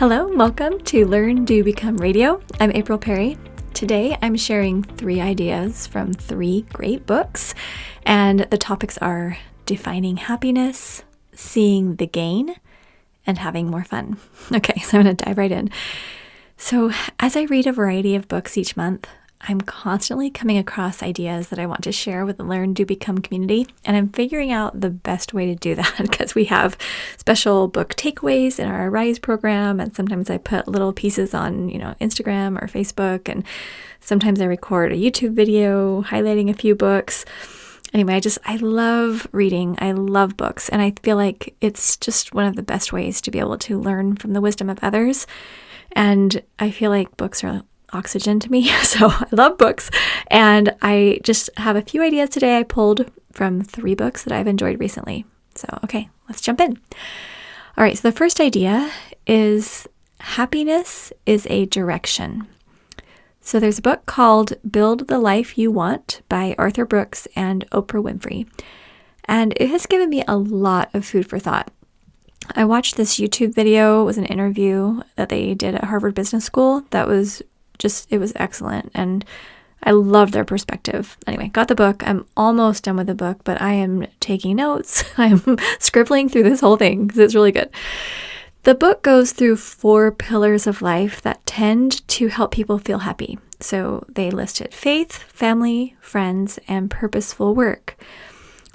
Hello, welcome to Learn, Do, Become Radio. I'm April Perry. Today I'm sharing 3 ideas from 3 great books, and the topics are defining happiness, seeing the gain, and having more fun. Okay, so I'm going to dive right in. So as I read a variety of books each month, I'm constantly coming across ideas that I want to share with the Learn, Do, Become community, and I'm figuring out the best way to do that because we have special book takeaways in our Rise program, and sometimes I put little pieces on, Instagram or Facebook, and sometimes I record a YouTube video highlighting a few books. Anyway, I love reading. I love books, and I feel like it's just one of the best ways to be able to learn from the wisdom of others, and I feel like books are oxygen to me. So I love books. And I just have a few ideas today I pulled from 3 books that I've enjoyed recently. So, okay, let's jump in. All right. So the first idea is happiness is a direction. So there's a book called Build the Life You Want by Arthur Brooks and Oprah Winfrey. And it has given me a lot of food for thought. I watched this YouTube video. It was an interview that they did at Harvard Business School that was it was excellent, and I loved their perspective. Anyway, got the book. I'm almost done with the book, but I am taking notes. I'm scribbling through this whole thing because it's really good. The book goes through 4 pillars of life that tend to help people feel happy. So they listed faith, family, friends, and purposeful work.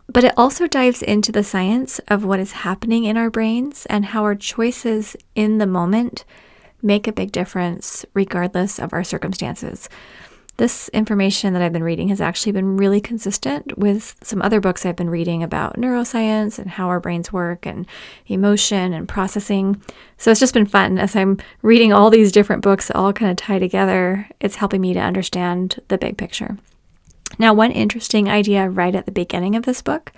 But it also dives into the science of what is happening in our brains and how our choices in the moment make a big difference regardless of our circumstances. This information that I've been reading has actually been really consistent with some other books I've been reading about neuroscience and how our brains work and emotion and processing. So it's just been fun as I'm reading all these different books that all kind of tie together. It's helping me to understand the big picture. Now, one interesting idea right at the beginning of this book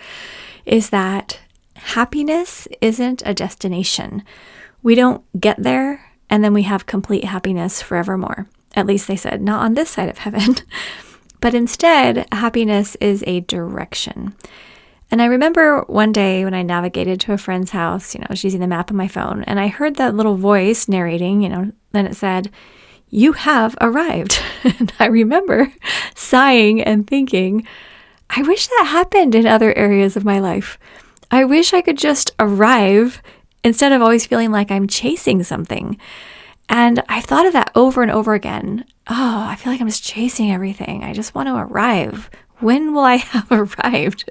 is that happiness isn't a destination. We don't get there and then we have complete happiness forevermore. At least they said, not on this side of heaven. But instead, happiness is a direction. And I remember one day when I navigated to a friend's house, I was using the map on my phone, and I heard that little voice narrating, then it said, "You have arrived." And I remember sighing and thinking, I wish that happened in other areas of my life. I wish I could just arrive instead of always feeling like I'm chasing something. And I thought of that over and over again. Oh, I feel like I'm just chasing everything. I just want to arrive. When will I have arrived?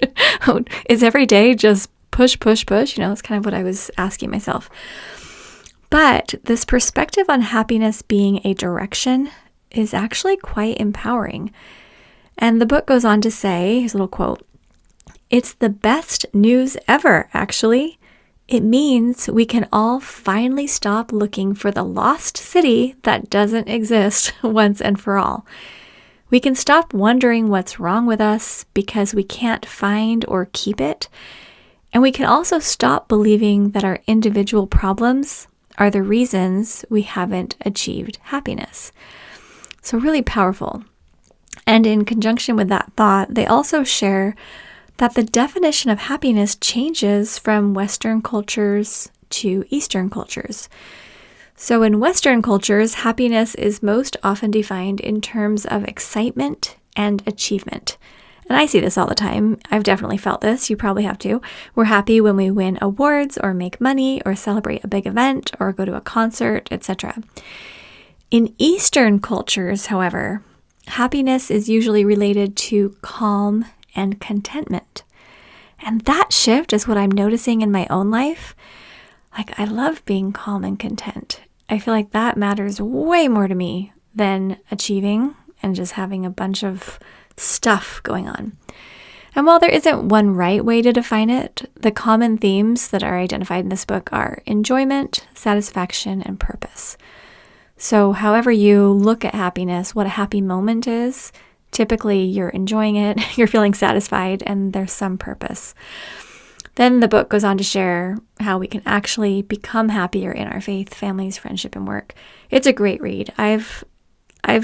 Is every day just push, push, push? That's kind of what I was asking myself. But this perspective on happiness being a direction is actually quite empowering. And the book goes on to say, here's a little quote, "It's the best news ever, actually. It means we can all finally stop looking for the lost city that doesn't exist once and for all. We can stop wondering what's wrong with us because we can't find or keep it. And we can also stop believing that our individual problems are the reasons we haven't achieved happiness." So really powerful. And in conjunction with that thought, they also share that the definition of happiness changes from Western cultures to Eastern cultures. So in Western cultures, happiness is most often defined in terms of excitement and achievement. And I see this all the time. I've definitely felt this. You probably have too. We're happy when we win awards or make money or celebrate a big event or go to a concert, etc. In Eastern cultures, however, happiness is usually related to calm and contentment. And that shift is what I'm noticing in my own life. I love being calm and content. I feel like that matters way more to me than achieving and just having a bunch of stuff going on. And while there isn't one right way to define it, the common themes that are identified in this book are enjoyment, satisfaction, and purpose. So however you look at happiness, what a happy moment is, typically you're enjoying it, you're feeling satisfied, and there's some purpose. Then the book goes on to share how we can actually become happier in our faith, families, friendship, and work. It's a great read. I've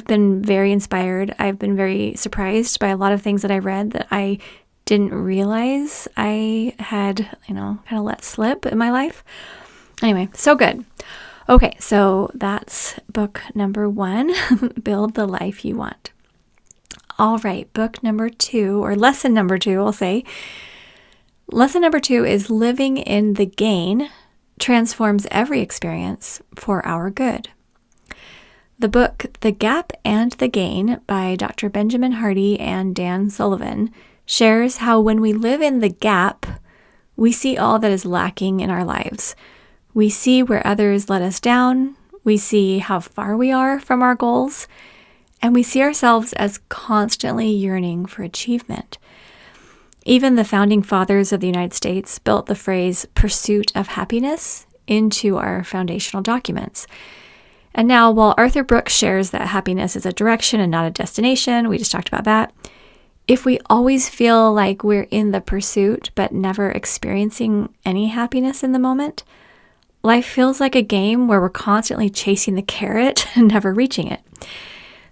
been very inspired. I've been very surprised by a lot of things that I read that I didn't realize I had, kind of let slip in my life. Anyway, so good. Okay, so that's book number 1, Build the Life You Want. All right, book number 2, or lesson number 2, I'll say. Lesson number 2 is living in the gain transforms every experience for our good. The book, The Gap and the Gain by Dr. Benjamin Hardy and Dan Sullivan shares how when we live in the gap, we see all that is lacking in our lives. We see where others let us down. We see how far we are from our goals. And we see ourselves as constantly yearning for achievement. Even the founding fathers of the United States built the phrase pursuit of happiness into our foundational documents. And now, while Arthur Brooks shares that happiness is a direction and not a destination, we just talked about that, if we always feel like we're in the pursuit but never experiencing any happiness in the moment, life feels like a game where we're constantly chasing the carrot and never reaching it.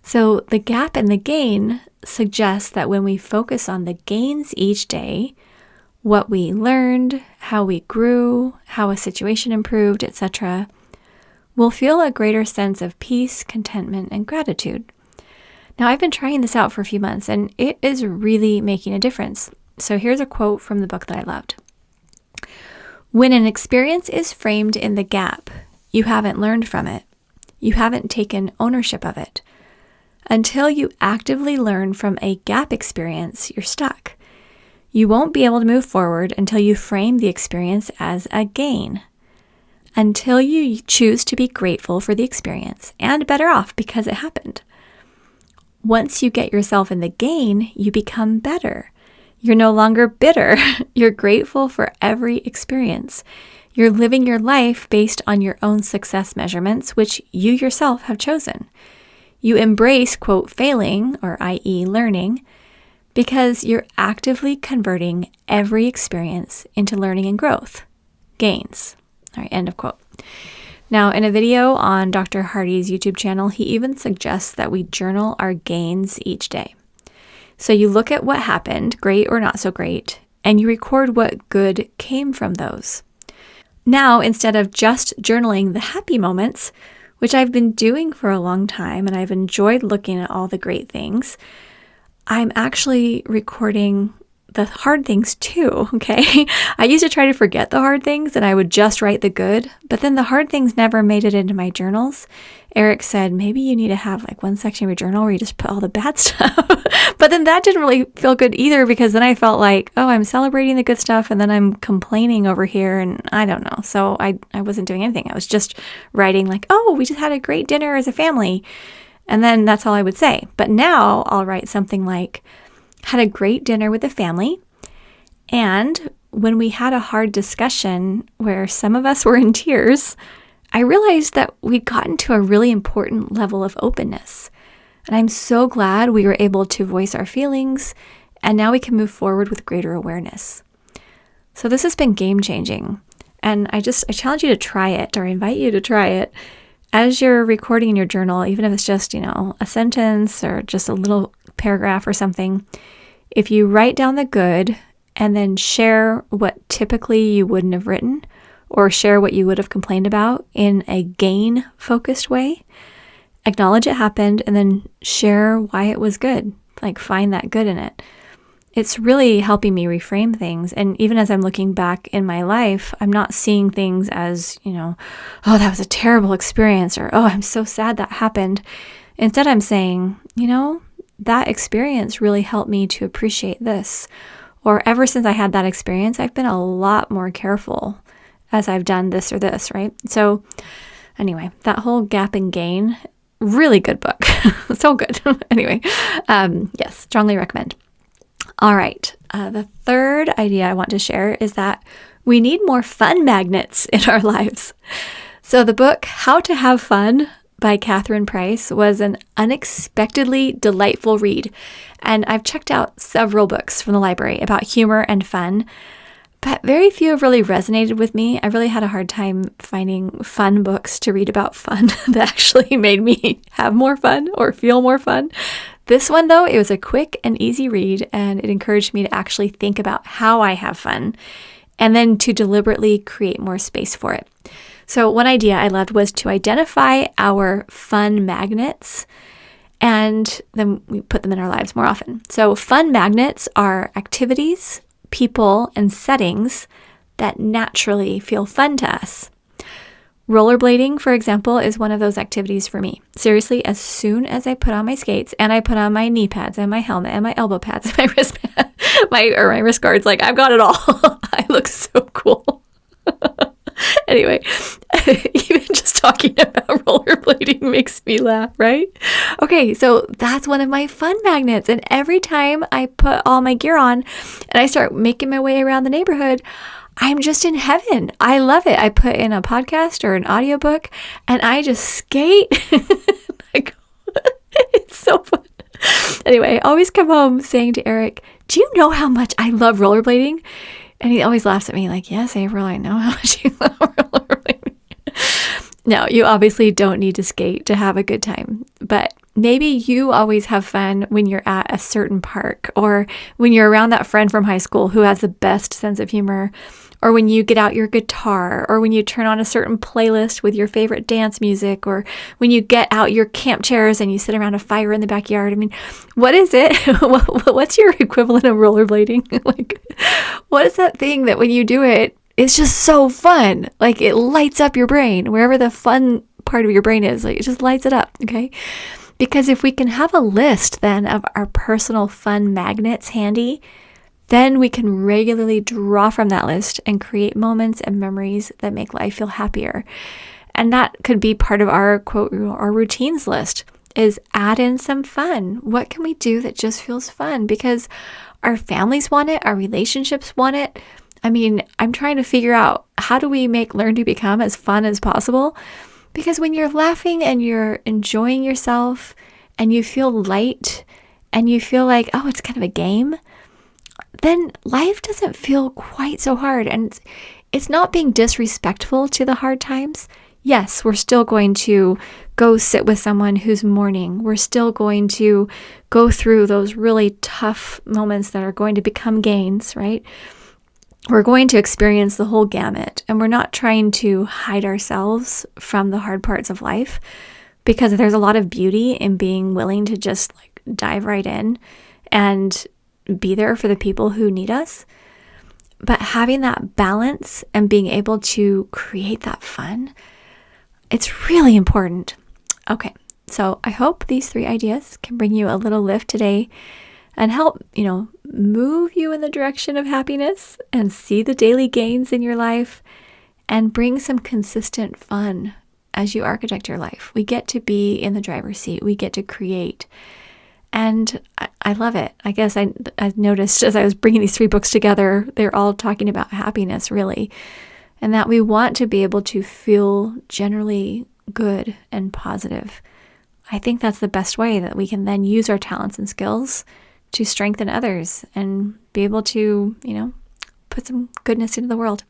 So the gap and the gain suggests that when we focus on the gains each day, what we learned, how we grew, how a situation improved, etc., we'll feel a greater sense of peace, contentment, and gratitude. Now, I've been trying this out for a few months, and it is really making a difference. So here's a quote from the book that I loved. When an experience is framed in the gap, you haven't learned from it. You haven't taken ownership of it. Until you actively learn from a gap experience, you're stuck. You won't be able to move forward until you frame the experience as a gain. Until you choose to be grateful for the experience and better off because it happened. Once you get yourself in the gain, you become better. You're no longer bitter. You're grateful for every experience. You're living your life based on your own success measurements, which you yourself have chosen. You embrace, quote, failing, or i.e. learning, because you're actively converting every experience into learning and growth, gains. All right, end of quote. Now, in a video on Dr. Hardy's YouTube channel, he even suggests that we journal our gains each day. So you look at what happened, great or not so great, and you record what good came from those. Now, instead of just journaling the happy moments, which I've been doing for a long time, and I've enjoyed looking at all the great things, I'm actually recording the hard things too, okay? I used to try to forget the hard things and I would just write the good, but then the hard things never made it into my journals. Eric said, maybe you need to have like one section of your journal where you just put all the bad stuff. But then that didn't really feel good either, because then I felt like, oh, I'm celebrating the good stuff and then I'm complaining over here and I don't know. So I wasn't doing anything. I was just writing like, oh, we just had a great dinner as a family. And then that's all I would say. But now I'll write something like, had a great dinner with the family, and when we had a hard discussion where some of us were in tears, I realized that we'd gotten to a really important level of openness. And I'm so glad we were able to voice our feelings, and now we can move forward with greater awareness. So this has been game-changing, and I challenge you to try it, or invite you to try it as you're recording in your journal, even if it's just, a sentence or just a little paragraph or something. If you write down the good and then share what typically you wouldn't have written, or share what you would have complained about in a gain-focused way, acknowledge it happened, and then share why it was good. Like, find that good in it. It's really helping me reframe things. And even as I'm looking back in my life, I'm not seeing things as, oh, that was a terrible experience, or, oh, I'm so sad that happened. Instead, I'm saying, that experience really helped me to appreciate this. Or ever since I had that experience, I've been a lot more careful as I've done this or this, right? So anyway, that whole gap and gain, really good book. So good. Anyway, yes, strongly recommend. All right. The third idea I want to share is that we need more fun magnets in our lives. So the book, How to Have Fun by Catherine Price, was an unexpectedly delightful read. And I've checked out several books from the library about humor and fun, but very few have really resonated with me. I really had a hard time finding fun books to read about fun that actually made me have more fun or feel more fun. This one, though, it was a quick and easy read, and it encouraged me to actually think about how I have fun and then to deliberately create more space for it. So one idea I loved was to identify our fun magnets, and then we put them in our lives more often. So fun magnets are activities, people, and settings that naturally feel fun to us. Rollerblading, for example, is one of those activities for me. Seriously, as soon as I put on my skates and I put on my knee pads and my helmet and my elbow pads and my wrist pad, my wrist guards, like I've got it all. I look so cool. Anyway, even just talking about rollerblading makes me laugh, right? Okay, so that's one of my fun magnets. And every time I put all my gear on and I start making my way around the neighborhood, I'm just in heaven. I love it. I put in a podcast or an audiobook and I just skate. It's so fun. Anyway, I always come home saying to Eric, do you know how much I love rollerblading? And he always laughs at me like, yes, April, I know how much you love rollerblading. No, you obviously don't need to skate to have a good time, but maybe you always have fun when you're at a certain park, or when you're around that friend from high school who has the best sense of humor, or when you get out your guitar, or when you turn on a certain playlist with your favorite dance music, or when you get out your camp chairs and you sit around a fire in the backyard. I mean, what is it? What's your equivalent of rollerblading? Like, what is that thing that when you do it, it's just so fun? Like, it lights up your brain, wherever the fun part of your brain is, like it just lights it up, okay? Because if we can have a list then of our personal fun magnets handy, then we can regularly draw from that list and create moments and memories that make life feel happier. And that could be part of our quote, our routines list, is add in some fun. What can we do that just feels fun? Because our families want it, our relationships want it. I mean, I'm trying to figure out, how do we make Learn to Become as fun as possible? Because when you're laughing and you're enjoying yourself and you feel light and you feel like, oh, it's kind of a game, then life doesn't feel quite so hard. And it's not being disrespectful to the hard times. Yes, we're still going to go sit with someone who's mourning. We're still going to go through those really tough moments that are going to become gains, right? We're going to experience the whole gamut, and we're not trying to hide ourselves from the hard parts of life, because there's a lot of beauty in being willing to just like dive right in and be there for the people who need us. But having that balance and being able to create that fun, it's really important. Okay, so I hope these 3 ideas can bring you a little lift today and help, move you in the direction of happiness and see the daily gains in your life and bring some consistent fun as you architect your life. We get to be in the driver's seat. We get to create. And I love it. I guess I noticed as I was bringing these 3 books together, they're all talking about happiness, really, and that we want to be able to feel generally good and positive. I think that's the best way that we can then use our talents and skills to strengthen others and be able to, put some goodness into the world.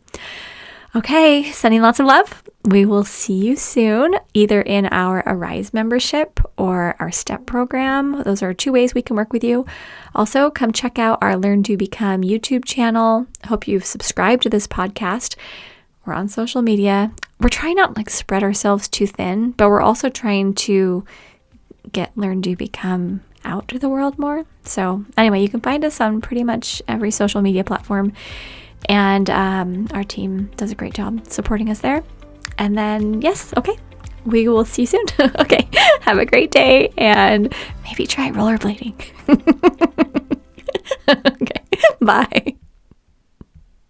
Okay, sending lots of love. We will see you soon, either in our Arise membership or our STEP program. Those are 2 ways we can work with you. Also, come check out our Learn to Become YouTube channel. I hope you've subscribed to this podcast. We're on social media. We're trying not to spread ourselves too thin, but we're also trying to get Learn to Become out to the world more. So anyway, you can find us on pretty much every social media platform. And our team does a great job supporting us there. And then, yes, okay, we will see you soon. Okay, have a great day and maybe try rollerblading. Okay, bye.